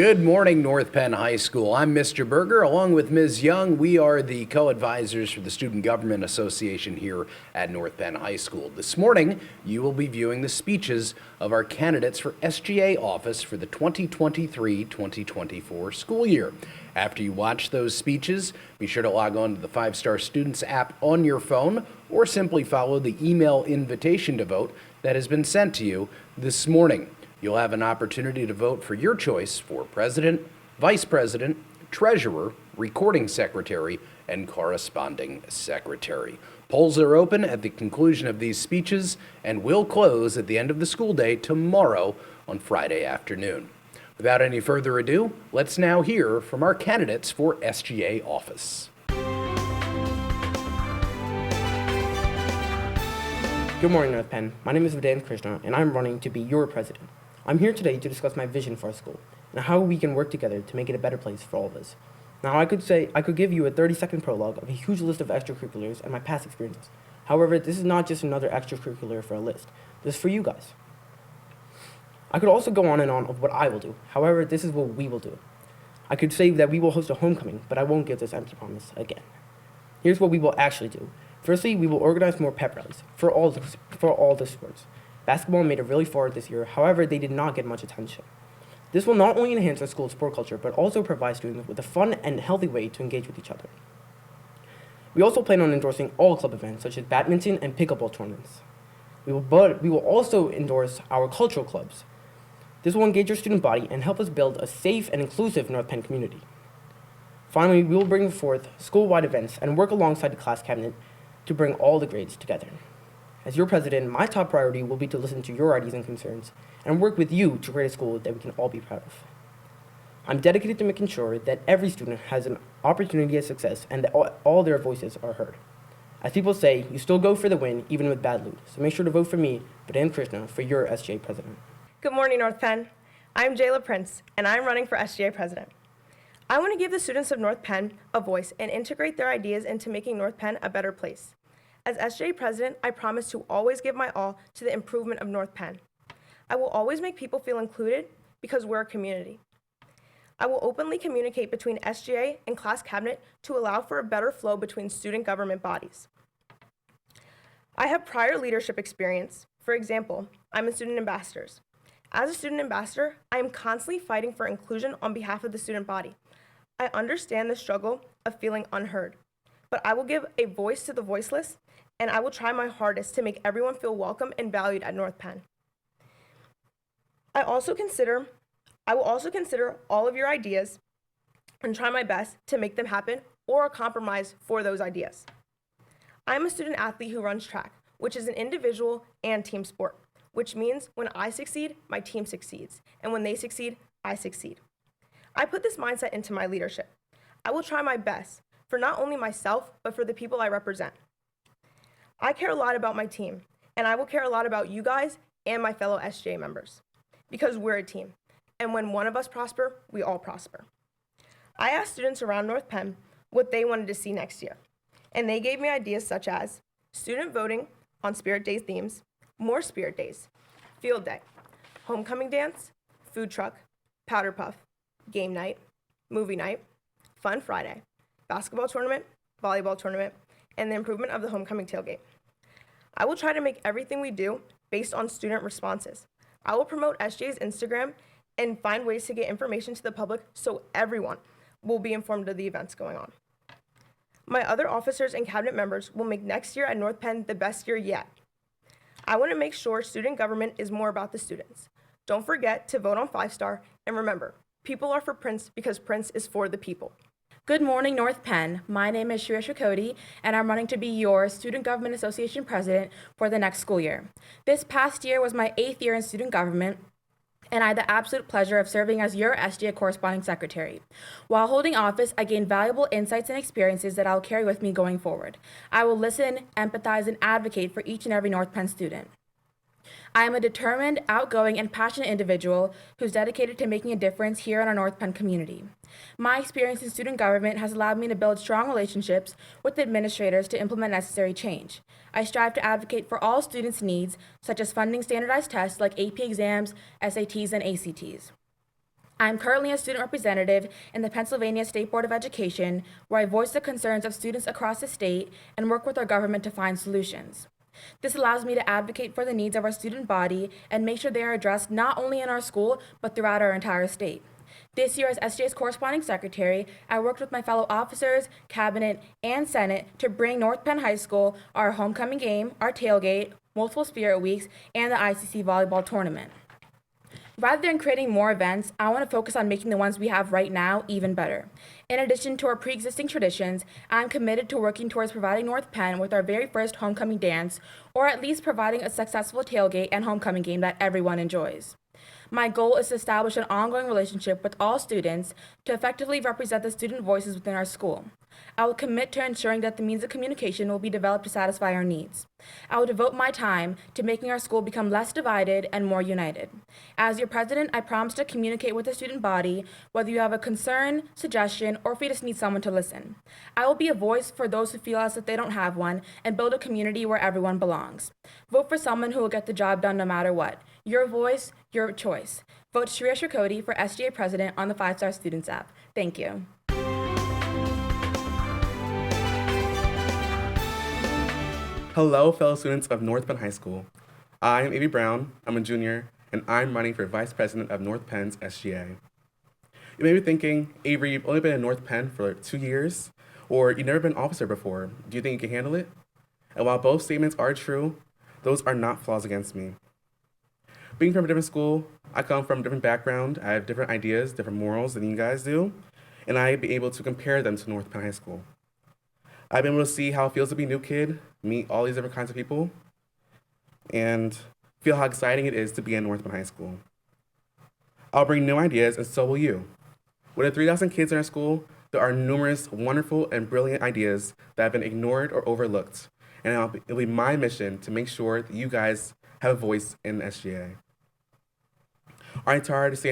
Good morning, North Penn High School. I'm Mr. Berger. Along with Ms. Young, we are the co-advisors for the Student Government Association here at North Penn High School. This morning, you will be viewing the speeches of our candidates for SGA office for the 2023-2024 school year. After you watch those speeches, be sure to log on to the 5-Star Students app on your phone or simply follow the email invitation to vote that has been sent to you this morning. You'll have an opportunity to vote for your choice for president, vice president, treasurer, recording secretary, and corresponding secretary. Polls are open at the conclusion of these speeches and will close at the end of the school day tomorrow on Friday afternoon. Without any further ado, let's now hear from our candidates for SGA office. Good morning, North Penn. My name is Vedant Krishna, and I'm running to be your president. I'm here today to discuss my vision for our school and how we can work together to make it a better place for all of us. Now, I could give you a 30-second prologue of a huge list of extracurriculars and my past experiences. However, this is not just another extracurricular for a list. This is for you guys. I could also go on and on of what I will do. However, this is what we will do. I could say that we will host a homecoming, but I won't give this empty promise again. Here's what we will actually do. Firstly, we will organize more pep rallies for all the sports. Basketball made it really far this year, however, they did not get much attention. This will not only enhance our school's sport culture, but also provide students with a fun and healthy way to engage with each other. We also plan on endorsing all club events, such as badminton and pickleball tournaments. We will also endorse our cultural clubs. This will engage our student body and help us build a safe and inclusive North Penn community. Finally, we will bring forth school-wide events and work alongside the class cabinet to bring all the grades together. As your president, my top priority will be to listen to your ideas and concerns and work with you to create a school that we can all be proud of. I'm dedicated to making sure that every student has an opportunity at success and that all their voices are heard. As people say, you still go for the win even with bad loot, so make sure to vote for me, Vedant Krishna, for your SGA president. Good morning, North Penn. I'm Jayla Prince, and I'm running for SGA president. I want to give the students of North Penn a voice and integrate their ideas into making North Penn a better place. As SGA president, I promise to always give my all to the improvement of North Penn. I will always make people feel included because we're a community. I will openly communicate between SGA and class cabinet to allow for a better flow between student government bodies. I have prior leadership experience. For example, I'm a student ambassador. As a student ambassador, I am constantly fighting for inclusion on behalf of the student body. I understand the struggle of feeling unheard, but I will give a voice to the voiceless, and I will try my hardest to make everyone feel welcome and valued at North Penn. I will also consider all of your ideas and try my best to make them happen or a compromise for those ideas. I'm a student athlete who runs track, which is an individual and team sport, which means when I succeed, my team succeeds, and when they succeed, I succeed. I put this mindset into my leadership. I will try my best for not only myself, but for the people I represent. I care a lot about my team, and I will care a lot about you guys and my fellow SGA members, because we're a team, and when one of us prosper, we all prosper. I asked students around North Penn what they wanted to see next year, and they gave me ideas such as student voting on Spirit Day themes, more Spirit Days, field day, homecoming dance, food truck, powder puff, game night, movie night, fun Friday, basketball tournament, volleyball tournament, and the improvement of the homecoming tailgate. I will try to make everything we do based on student responses. I will promote SGA's Instagram and find ways to get information to the public so everyone will be informed of the events going on. My other officers and cabinet members will make next year at North Penn the best year yet. I want to make sure student government is more about the students. Don't forget to vote on 5-Star, and remember, people are for Prince because Prince is for the people. Good morning, North Penn. My name is Shreya Shakoti, and I'm running to be your Student Government Association president for the next school year. This past year was my 8th year in student government, and I had the absolute pleasure of serving as your SGA corresponding secretary. While holding office, I gained valuable insights and experiences that I'll carry with me going forward. I will listen, empathize, and advocate for each and every North Penn student. I am a determined, outgoing, and passionate individual who's dedicated to making a difference here in our North Penn community. My experience in student government has allowed me to build strong relationships with administrators to implement necessary change. I strive to advocate for all students' needs, such as funding standardized tests like AP exams, SATs, and ACTs. I'm currently a student representative in the Pennsylvania State Board of Education, where I voice the concerns of students across the state and work with our government to find solutions. This allows me to advocate for the needs of our student body and make sure they are addressed not only in our school, but throughout our entire state. This year, as SJA's corresponding secretary, I worked with my fellow officers, cabinet, and Senate to bring North Penn High School our homecoming game, our tailgate, multiple spirit weeks, and the ICC volleyball tournament. Rather than creating more events, I want to focus on making the ones we have right now even better. In addition to our pre-existing traditions, I'm committed to working towards providing North Penn with our very first homecoming dance, or at least providing a successful tailgate and homecoming game that everyone enjoys. My goal is to establish an ongoing relationship with all students to effectively represent the student voices within our school. I will commit to ensuring that the means of communication will be developed to satisfy our needs. I will devote my time to making our school become less divided and more united. As your president, I promise to communicate with the student body, whether you have a concern, suggestion, or if you just need someone to listen. I will be a voice for those who feel as if they don't have one and build a community where everyone belongs. Vote for someone who will get the job done no matter what. Your voice, your choice. Vote Shreya Shakoti for SGA President on the 5-Star Students app. Thank you. Hello, fellow students of North Penn High School. I am Avery Brown, I'm a junior, and I'm running for Vice President of North Penn's SGA. You may be thinking, Avery, you've only been in North Penn for 2 years, or you've never been an officer before. Do you think you can handle it? And while both statements are true, those are not flaws against me. Being from a different school, I come from a different background, I have different ideas, different morals than you guys do, and I've been able to compare them to North Penn High School. I've been able to see how it feels to be a new kid, meet all these different kinds of people, and feel how exciting it is to be in North Penn High School. I'll bring new ideas, and so will you. With the 3,000 kids in our school, there are numerous wonderful and brilliant ideas that have been ignored or overlooked, and it'll be my mission to make sure that you guys have a voice in the SGA. Are you tired of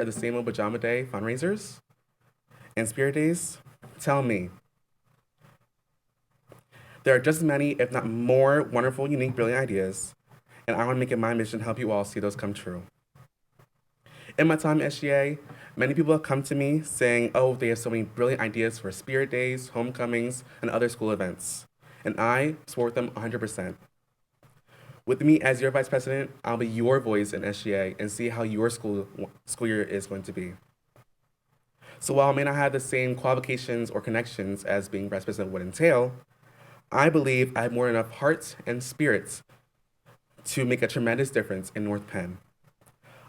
the same old pajama day fundraisers and spirit days? Tell me. There are just as many, if not more, wonderful, unique, brilliant ideas, and I want to make it my mission to help you all see those come true. In my time at SGA, many people have come to me saying, oh, they have so many brilliant ideas for spirit days, homecomings, and other school events, and I support them 100%. With me as your vice president, I'll be your voice in SGA and see how your school year is going to be. So while I may not have the same qualifications or connections as being vice president would entail, I believe I have more than enough heart and spirits to make a tremendous difference in North Penn.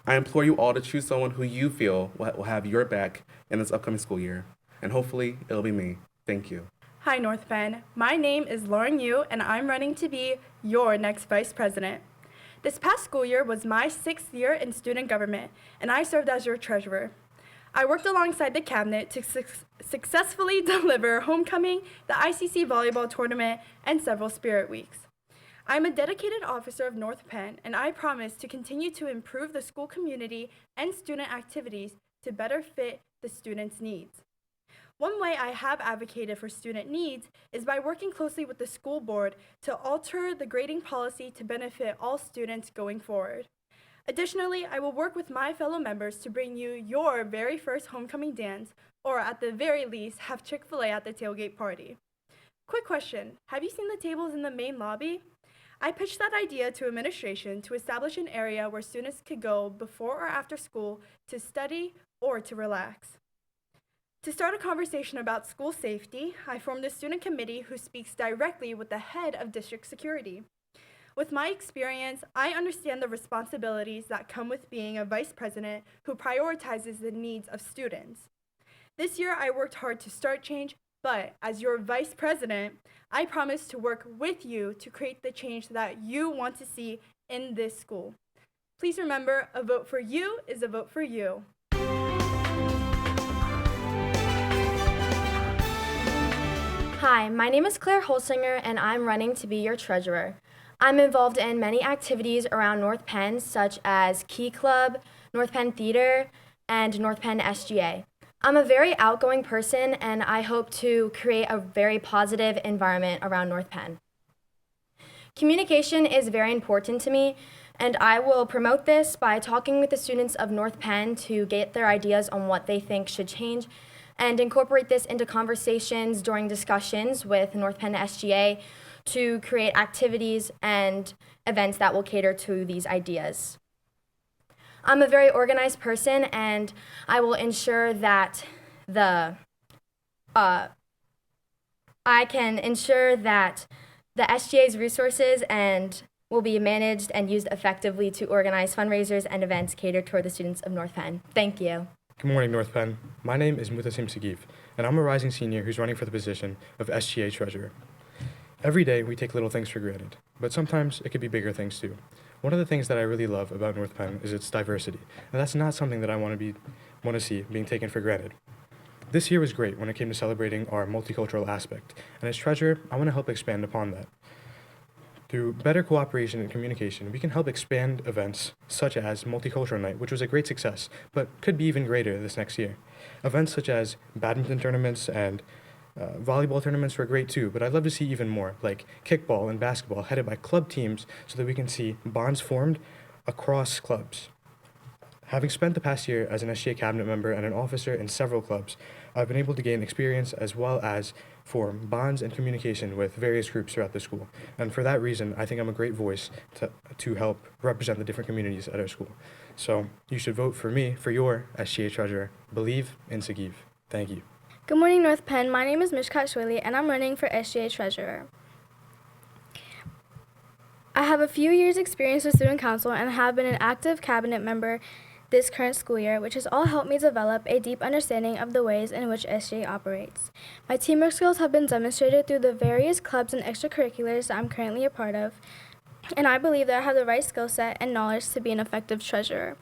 I implore you all to choose someone who you feel will have your back in this upcoming school year, and hopefully it'll be me. Thank you. Hi, North Penn. My name is Lauren Yu, and I'm running to be your next vice president. This past school year was my 6th year in student government, and I served as your treasurer. I worked alongside the cabinet to successfully deliver homecoming, the ICC volleyball tournament, and several spirit weeks. I'm a dedicated officer of North Penn, and I promise to continue to improve the school community and student activities to better fit the students' needs. One way I have advocated for student needs is by working closely with the school board to alter the grading policy to benefit all students going forward. Additionally, I will work with my fellow members to bring you your very first homecoming dance, or at the very least, have Chick-fil-A at the tailgate party. Quick question, have you seen the tables in the main lobby? I pitched that idea to administration to establish an area where students could go before or after school to study or to relax. To start a conversation about school safety, I formed a student committee who speaks directly with the head of district security. With my experience, I understand the responsibilities that come with being a vice president who prioritizes the needs of students. This year, I worked hard to start change, but as your vice president, I promise to work with you to create the change that you want to see in this school. Please remember, a vote for you is a vote for you. Hi, my name is Claire Holsinger, and I'm running to be your treasurer. I'm involved in many activities around North Penn, such as Key Club, North Penn Theater, and North Penn SGA. I'm a very outgoing person, and I hope to create a very positive environment around North Penn. Communication is very important to me, And I will promote this by talking with the students of North Penn to get their ideas on what they think should change and incorporate this into conversations during discussions with North Penn SGA to create activities and events that will cater to these ideas. I'm a very organized person, and I will ensure that I can ensure that the SGA's resources and will be managed and used effectively to organize fundraisers and events catered toward the students of North Penn. Thank you. Good morning, North Penn. My name is Mutasim Sagif, and I'm a rising senior who's running for the position of SGA Treasurer. Every day, we take little things for granted, but sometimes it could be bigger things too. One of the things that I really love about North Penn is its diversity, and that's not something that I want to see being taken for granted. This year was great when it came to celebrating our multicultural aspect, and as treasurer, I want to help expand upon that. Through better cooperation and communication, we can help expand events such as Multicultural Night, which was a great success, but could be even greater this next year. Events such as badminton tournaments and volleyball tournaments were great too, but I'd love to see even more, like kickball and basketball, headed by club teams so that we can see bonds formed across clubs. Having spent the past year as an SGA cabinet member and an officer in several clubs, I've been able to gain experience as well as form bonds and communication with various groups throughout the school. And for that reason, I think I'm a great voice to help represent the different communities at our school. So you should vote for me for your SGA treasurer. Believe in Sagif. Thank you. Good morning, North Penn. My name is Mishkat Shwili, and I'm running for SGA Treasurer. I have a few years' experience with Student Council and have been an active cabinet member this current school year, which has all helped me develop a deep understanding of the ways in which SGA operates. My teamwork skills have been demonstrated through the various clubs and extracurriculars that I'm currently a part of, and I believe that I have the right skill set and knowledge to be an effective treasurer.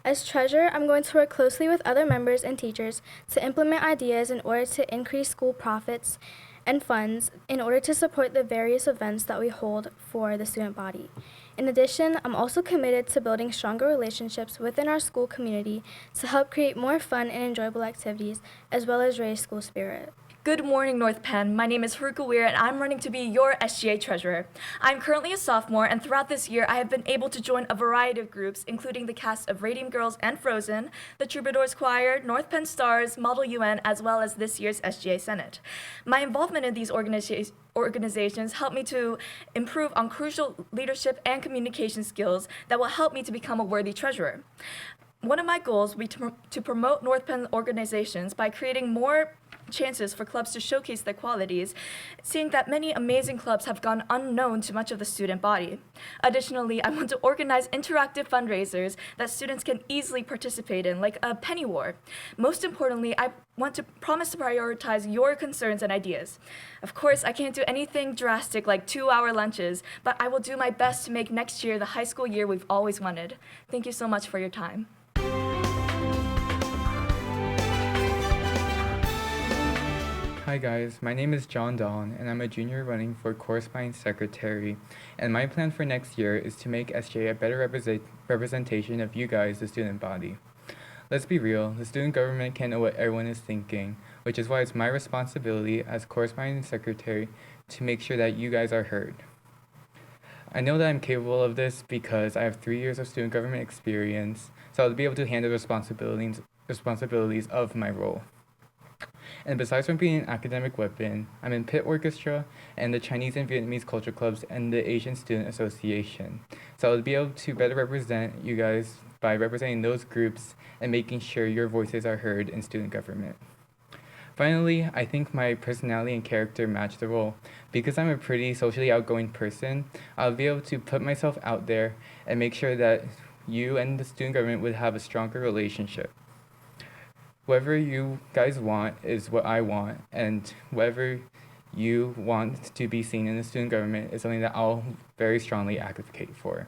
As treasurer, I'm going to work closely with other members and teachers to implement ideas in order to increase school profits and funds in order to support the various events that we hold for the student body. In addition, I'm also committed to building stronger relationships within our school community to help create more fun and enjoyable activities, as well as raise school spirit. Good morning, North Penn. My name is Haruka Weir, and I'm running to be your SGA treasurer. I'm currently a sophomore, and throughout this year, I have been able to join a variety of groups, including the cast of Radium Girls and Frozen, the Troubadours Choir, North Penn Stars, Model UN, as well as this year's SGA Senate. My involvement in these organizations helped me to improve on crucial leadership and communication skills that will help me to become a worthy treasurer. One of my goals will be to promote North Penn organizations by creating more chances for clubs to showcase their qualities, seeing that many amazing clubs have gone unknown to much of the student body. Additionally, I want to organize interactive fundraisers that students can easily participate in, like a penny war. Most importantly, I want to promise to prioritize your concerns and ideas. Of course, I can't do anything drastic like 2-hour lunches, but I will do my best to make next year the high school year we've always wanted. Thank you so much for your time. Hi guys, my name is John Dawn, and I'm a junior running for corresponding secretary, and my plan for next year is to make SGA a better representation of you guys, the student body. Let's be real, the student government can't know what everyone is thinking, which is why it's my responsibility as corresponding secretary to make sure that you guys are heard. I know that I'm capable of this because I have 3 years of student government experience, so I'll be able to handle the responsibilities of my role. And besides from being an academic weapon, I'm in pit orchestra and the Chinese and Vietnamese culture clubs and the Asian Student Association. So I'll be able to better represent you guys by representing those groups and making sure your voices are heard in student government. Finally, I think my personality and character match the role. Because I'm a pretty socially outgoing person, I'll be able to put myself out there and make sure that you and the student government would have a stronger relationship. Whatever you guys want is what I want, and whatever you want to be seen in the student government is something that I'll very strongly advocate for.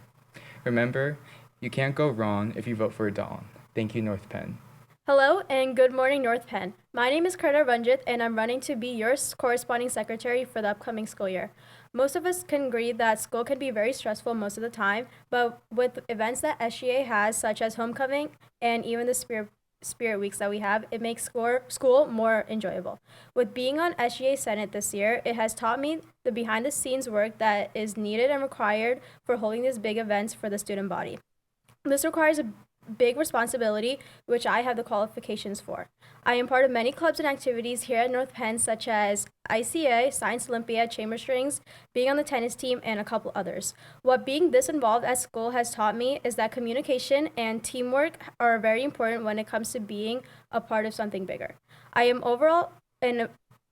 Remember, you can't go wrong if you vote for Dawn. Thank you, North Penn. Hello and good morning, North Penn. My name is Karna Ranjit, and I'm running to be your corresponding secretary for the upcoming school year. Most of us can agree that school can be very stressful most of the time, but with events that SGA has, such as homecoming and even the spirit weeks that we have, it makes school more enjoyable. With being on SGA Senate this year, it has taught me the behind the scenes work that is needed and required for holding these big events for the student body. This requires a big responsibility, which I have the qualifications for. I am part of many clubs and activities here at North Penn, such as ICA, Science Olympiad, Chamber Strings, being on the tennis team, and a couple others. What being this involved at school has taught me is that communication and teamwork are very important when it comes to being a part of something bigger. I am overall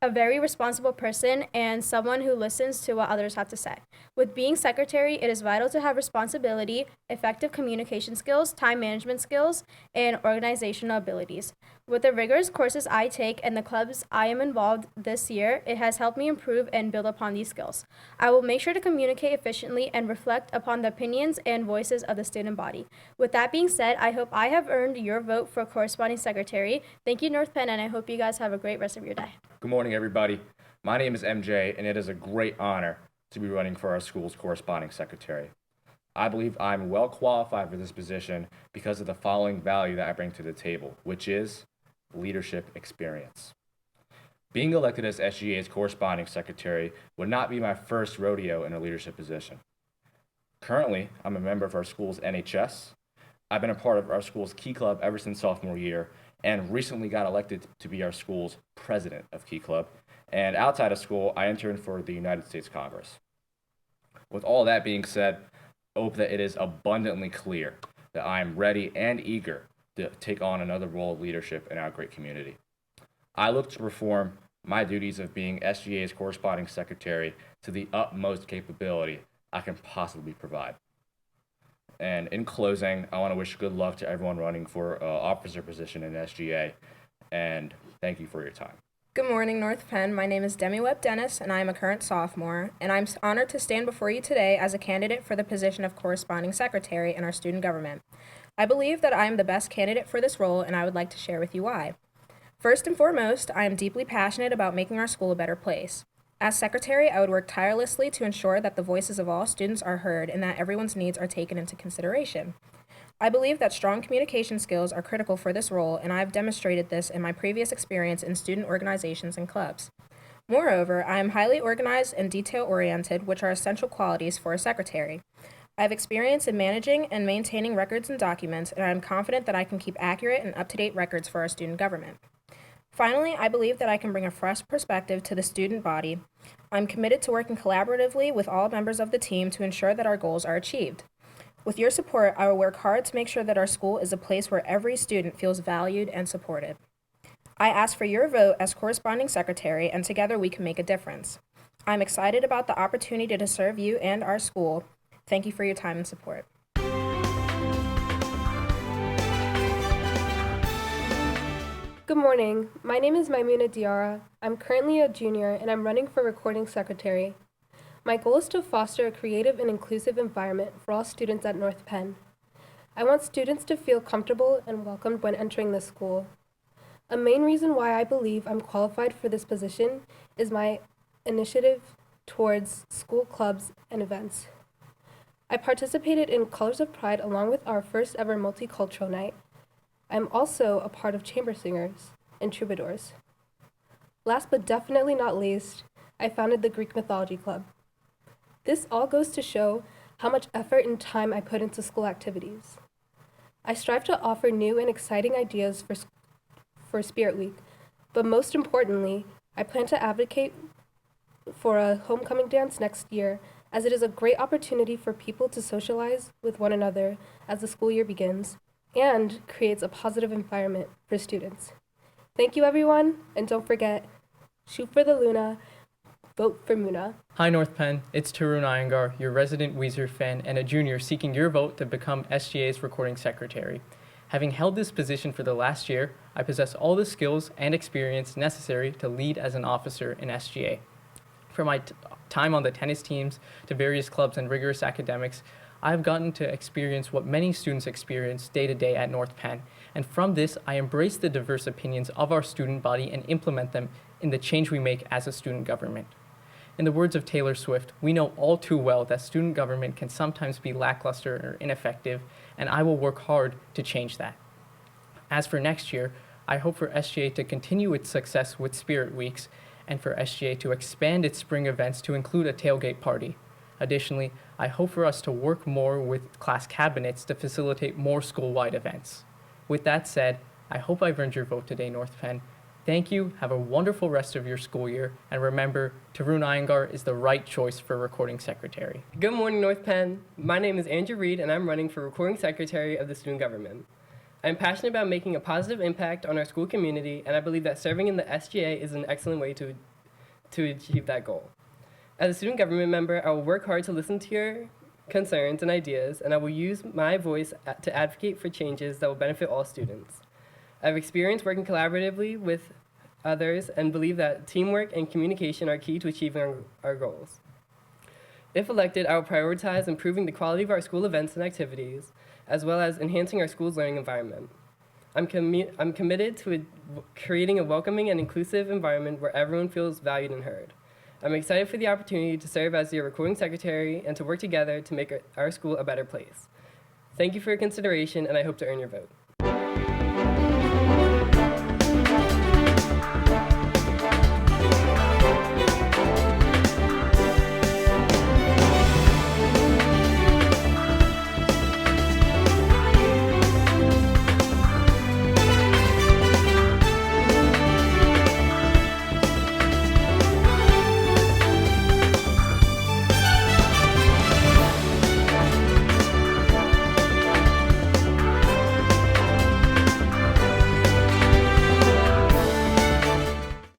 a very responsible person and someone who listens to what others have to say. With being secretary, it is vital to have responsibility, effective communication skills, time management skills, and organizational abilities. With the rigorous courses I take and the clubs I am involved this year, it has helped me improve and build upon these skills. I will make sure to communicate efficiently and reflect upon the opinions and voices of the student body. With that being said, I hope I have earned your vote for corresponding secretary. Thank you, North Penn, and I hope you guys have a great rest of your day. Good morning, everybody. My name is MJ, and it is a great honor to be running for our school's corresponding secretary. I believe I'm well qualified for this position because of the following value that I bring to the table, which is leadership experience. Being elected as SGA's corresponding secretary would not be my first rodeo in a leadership position. Currently, I'm a member of our school's NHS. I've been a part of our school's Key Club ever since sophomore year, and recently got elected to be our school's president of Key Club. And outside of school, I interned for the United States Congress. With all that being said, I hope that it is abundantly clear that I am ready and eager to take on another role of leadership in our great community. I look to perform my duties of being SGA's corresponding secretary to the utmost capability I can possibly provide. And in closing, I want to wish good luck to everyone running for officer position in SGA, and thank you for your time. Good morning, North Penn. My name is Demi Webb Dennis, and I am a current sophomore, and I'm honored to stand before you today as a candidate for the position of corresponding secretary in our student government. I believe that I am the best candidate for this role, and I would like to share with you why. First and foremost, I am deeply passionate about making our school a better place. As secretary, I would work tirelessly to ensure that the voices of all students are heard and that everyone's needs are taken into consideration. I believe that strong communication skills are critical for this role, and I have demonstrated this in my previous experience in student organizations and clubs. Moreover, I am highly organized and detail-oriented, which are essential qualities for a secretary. I have experience in managing and maintaining records and documents, and I am confident that I can keep accurate and up-to-date records for our student government. Finally, I believe that I can bring a fresh perspective to the student body. I'm committed to working collaboratively with all members of the team to ensure that our goals are achieved. With your support, I will work hard to make sure that our school is a place where every student feels valued and supported. I ask for your vote as corresponding secretary, and together we can make a difference. I'm excited about the opportunity to serve you and our school. Thank you for your time and support. Good morning. My name is Maimuna Diarra. I'm currently a junior and I'm running for recording secretary. My goal is to foster a creative and inclusive environment for all students at North Penn. I want students to feel comfortable and welcomed when entering the school. A main reason why I believe I'm qualified for this position is my initiative towards school clubs and events. I participated in Colors of Pride along with our first ever multicultural night. I'm also a part of Chamber Singers and Troubadours. Last but definitely not least, I founded the Greek Mythology Club. This all goes to show how much effort and time I put into school activities. I strive to offer new and exciting ideas for Spirit Week, but most importantly, I plan to advocate for a homecoming dance next year, as it is a great opportunity for people to socialize with one another as the school year begins, and creates a positive environment for students. Thank you, everyone, and don't forget, shoot for the Luna, vote for Muna. Hi, North Penn. It's Tarun Iyengar, your resident Weezer fan and a junior seeking your vote to become SGA's recording secretary. Having held this position for the last year, I possess all the skills and experience necessary to lead as an officer in SGA. From my time on the tennis teams to various clubs and rigorous academics, I've gotten to experience what many students experience day to day at North Penn, and from this, I embrace the diverse opinions of our student body and implement them in the change we make as a student government. In the words of Taylor Swift, we know all too well that student government can sometimes be lackluster or ineffective, and I will work hard to change that. As for next year, I hope for SGA to continue its success with Spirit Weeks and for SGA to expand its spring events to include a tailgate party. Additionally, I hope for us to work more with class cabinets to facilitate more school-wide events. With that said, I hope I've earned your vote today, North Penn. Thank you, have a wonderful rest of your school year, and remember, Tarun Iyengar is the right choice for recording secretary. Good morning, North Penn. My name is Andrew Reed, and I'm running for recording secretary of the student government. I'm passionate about making a positive impact on our school community, and I believe that serving in the SGA is an excellent way to achieve that goal. As a student government member, I will work hard to listen to your concerns and ideas, and I will use my voice to advocate for changes that will benefit all students. I've experienced working collaboratively with others and believe that teamwork and communication are key to achieving our goals. If elected, I will prioritize improving the quality of our school events and activities, as well as enhancing our school's learning environment. I'm committed to creating a welcoming and inclusive environment where everyone feels valued and heard. I'm excited for the opportunity to serve as your recording secretary and to work together to make our school a better place. Thank you for your consideration, and I hope to earn your vote.